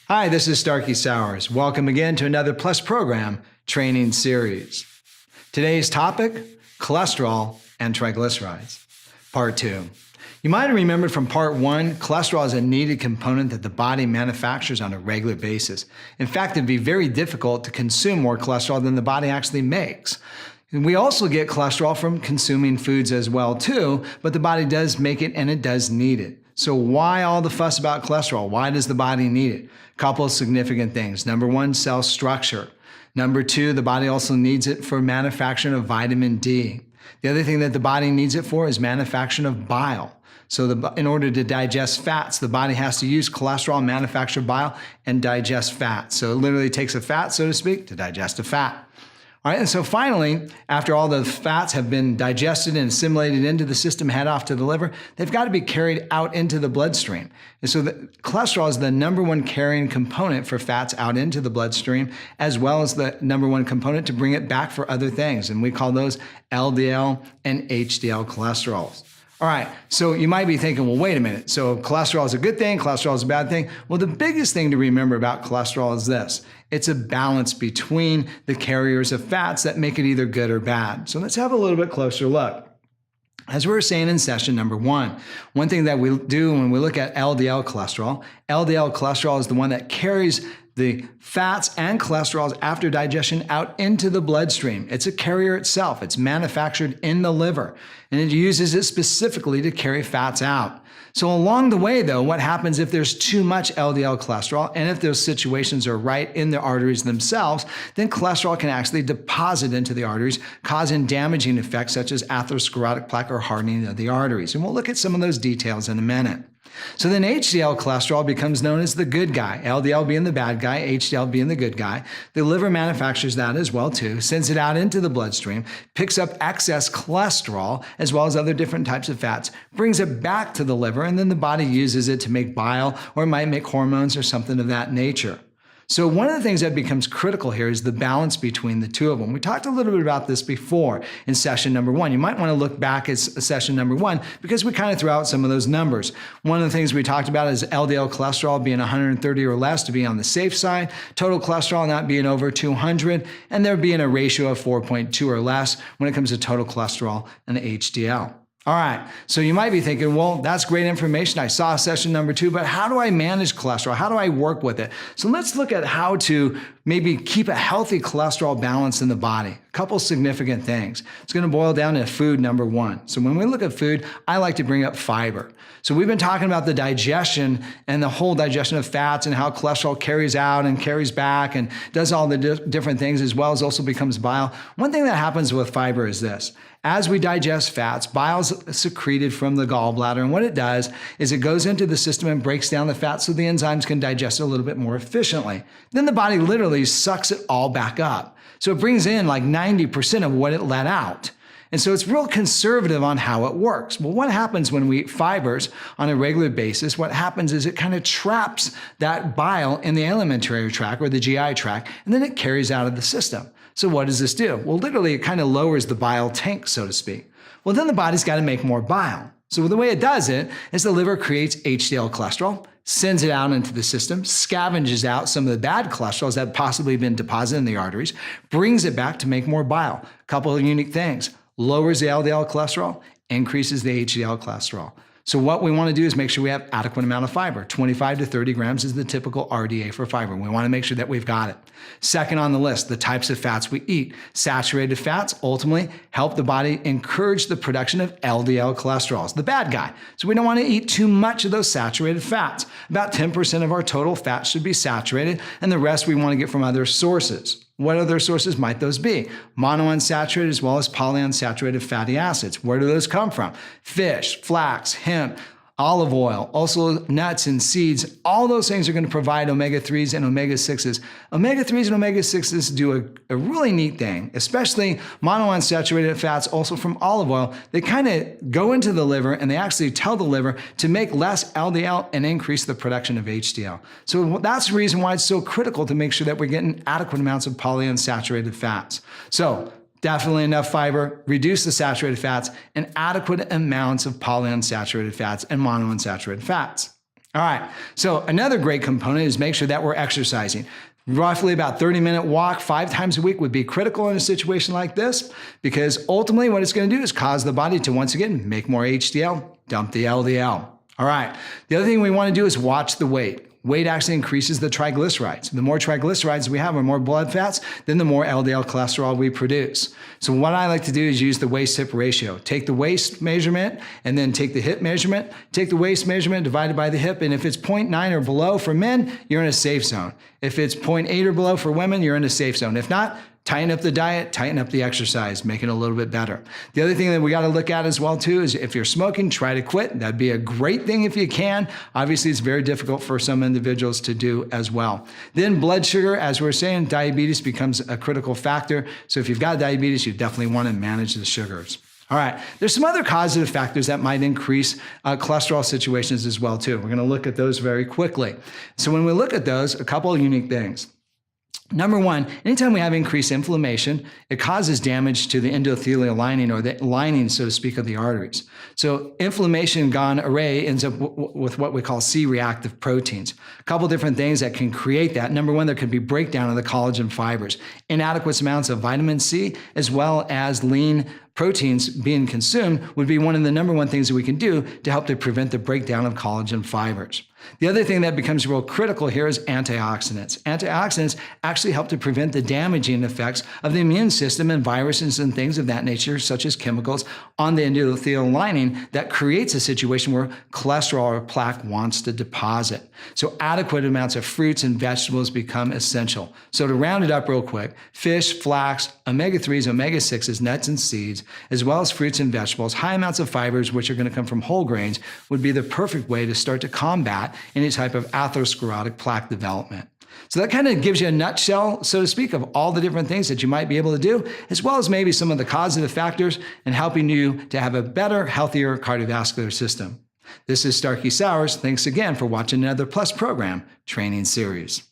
Hi, this is Starkie Sowers. Welcome again to another Plus Program training series. Today's topic, cholesterol and triglycerides, Part 2. You might have remembered from Part 1, cholesterol is a needed component that the body manufactures on a regular basis. In fact, it'd be very difficult to consume more cholesterol than the body actually makes. And we also get cholesterol from consuming foods as well too, but the body does make it and it does need it. So why all the fuss about cholesterol? Why does the body need it? A couple of significant things. Number one, cell structure. Number two, the body also needs it for manufacturing of vitamin D. The other thing that the body needs it for is manufacturing of bile. So in order to digest fats, the body has to use cholesterol, manufacture bile, and digest fat. So it literally takes a fat, so to speak, to digest a fat. All right, and so finally, after all the fats have been digested and assimilated into the system, head off to the liver, they've got to be carried out into the bloodstream. And so the cholesterol is the number one carrying component for fats out into the bloodstream, as well as the number one component to bring it back for other things. And we call those LDL and HDL cholesterols. All right, so you might be thinking, well, wait a minute. So cholesterol is a good thing, cholesterol is a bad thing. Well, the biggest thing to remember about cholesterol is this. It's a balance between the carriers of fats that make it either good or bad. So let's have a little bit closer look. As we were saying in session number one thing that we do when we look at LDL cholesterol is the one that carries the fats and cholesterols after digestion out into the bloodstream. It's a carrier itself. It's manufactured in the liver, and it uses it specifically to carry fats out. So along the way, though, what happens if there's too much LDL cholesterol, and if those situations are right in the arteries themselves, then cholesterol can actually deposit into the arteries, causing damaging effects such as atherosclerotic plaque or hardening of the arteries. And we'll look at some of those details in a minute. So then HDL cholesterol becomes known as the good guy, LDL being the bad guy, HDL being the good guy. The liver manufactures that as well too, sends it out into the bloodstream, picks up excess cholesterol as well as other different types of fats, brings it back to the liver, and then the body uses it to make bile, or it might make hormones or something of that nature. So one of the things that becomes critical here is the balance between the two of them. We talked a little bit about this before in session number one. You might want to look back at session number one because we kind of threw out some of those numbers. One of the things we talked about is LDL cholesterol being 130 or less to be on the safe side, total cholesterol not being over 200, and there being a ratio of 4.2 or less when it comes to total cholesterol and HDL. All right, so you might be thinking, well, that's great information. I saw session number two, but how do I manage cholesterol? How do I work with it? So let's look at how to maybe keep a healthy cholesterol balance in the body. A couple significant things. It's going to boil down to food number one. So when we look at food, I like to bring up fiber. So we've been talking about the digestion and the whole digestion of fats and how cholesterol carries out and carries back and does all the different things, as well as also becomes bile. One thing that happens with fiber is this. As we digest fats, bile is secreted from the gallbladder, and what it does is it goes into the system and breaks down the fat so the enzymes can digest it a little bit more efficiently. Then the body literally sucks it all back up. So it brings in like 90% of what it let out. And so it's real conservative on how it works. Well, what happens when we eat fibers on a regular basis? What happens is it kind of traps that bile in the alimentary tract or the GI tract, and then it carries out of the system. So what does this do? Well, literally it kind of lowers the bile tank, so to speak. Well, then the body's got to make more bile. So the way it does it is the liver creates HDL cholesterol, sends it out into the system, scavenges out some of the bad cholesterols that have possibly been deposited in the arteries, brings it back to make more bile. A couple of unique things. Lowers the LDL cholesterol, increases the HDL cholesterol. So what we want to do is make sure we have adequate amount of fiber. 25 to 30 grams is the typical RDA for fiber. We want to make sure that we've got it. Second on the list, the types of fats we eat. Saturated fats ultimately help the body encourage the production of LDL cholesterols, the bad guy. So we don't want to eat too much of those saturated fats. About 10% of our total fat should be saturated, and the rest we want to get from other sources. What other sources might those be? Monounsaturated as well as polyunsaturated fatty acids. Where do those come from? Fish, flax, hemp, olive oil, also nuts and seeds. All those things are going to provide omega-3s and omega-6s. Omega-3s and omega-6s do a really neat thing, especially monounsaturated fats also from olive oil. They kind of go into the liver and they actually tell the liver to make less LDL and increase the production of HDL. So that's the reason why it's so critical to make sure that we're getting adequate amounts of polyunsaturated fats. So definitely enough fiber, reduce the saturated fats, and adequate amounts of polyunsaturated fats and monounsaturated fats. All right, so another great component is make sure that we're exercising. Roughly about 30-minute walk 5 times a week would be critical in a situation like this, because ultimately what it's going to do is cause the body to once again make more HDL, dump the LDL. All right, the other thing we want to do is watch the weight. Weight actually increases the triglycerides. The more triglycerides we have or more blood fats, then the more LDL cholesterol we produce. So what I like to do is use the waist-hip ratio. Take the waist measurement and then take the hip measurement. Take the waist measurement divided by the hip, and if it's 0.9 or below for men, you're in a safe zone. If it's 0.8 or below for women, you're in a safe zone. If not, tighten up the diet, tighten up the exercise, make it a little bit better. The other thing that we got to look at as well too is if you're smoking, try to quit. That'd be a great thing if you can. Obviously, it's very difficult for some individuals to do as well. Then blood sugar, as we're saying, diabetes becomes a critical factor. So if you've got diabetes, you definitely want to manage the sugars. All right, there's some other causative factors that might increase cholesterol situations as well too. We're going to look at those very quickly. So when we look at those, a couple of unique things. Number one, anytime we have increased inflammation, it causes damage to the endothelial lining, or the lining, so to speak, of the arteries. So inflammation gone array ends up with what we call C-reactive proteins. A couple different things that can create that. Number one, there could be breakdown of the collagen fibers, inadequate amounts of vitamin C, as well as lean proteins being consumed would be one of the number one things that we can do to help to prevent the breakdown of collagen fibers. The other thing that becomes real critical here is antioxidants. Antioxidants actually help to prevent the damaging effects of the immune system and viruses and things of that nature, such as chemicals on the endothelial lining that creates a situation where cholesterol or plaque wants to deposit. So adequate amounts of fruits and vegetables become essential. So to round it up real quick, fish, flax, omega-3s, omega-6s, nuts and seeds, as well as fruits and vegetables, high amounts of fibers, which are going to come from whole grains, would be the perfect way to start to combat any type of atherosclerotic plaque development. So that kind of gives you a nutshell, so to speak, of all the different things that you might be able to do, as well as maybe some of the causative factors in helping you to have a better, healthier cardiovascular system. This is Starkie Sowers. Thanks again for watching another Plus Program training series.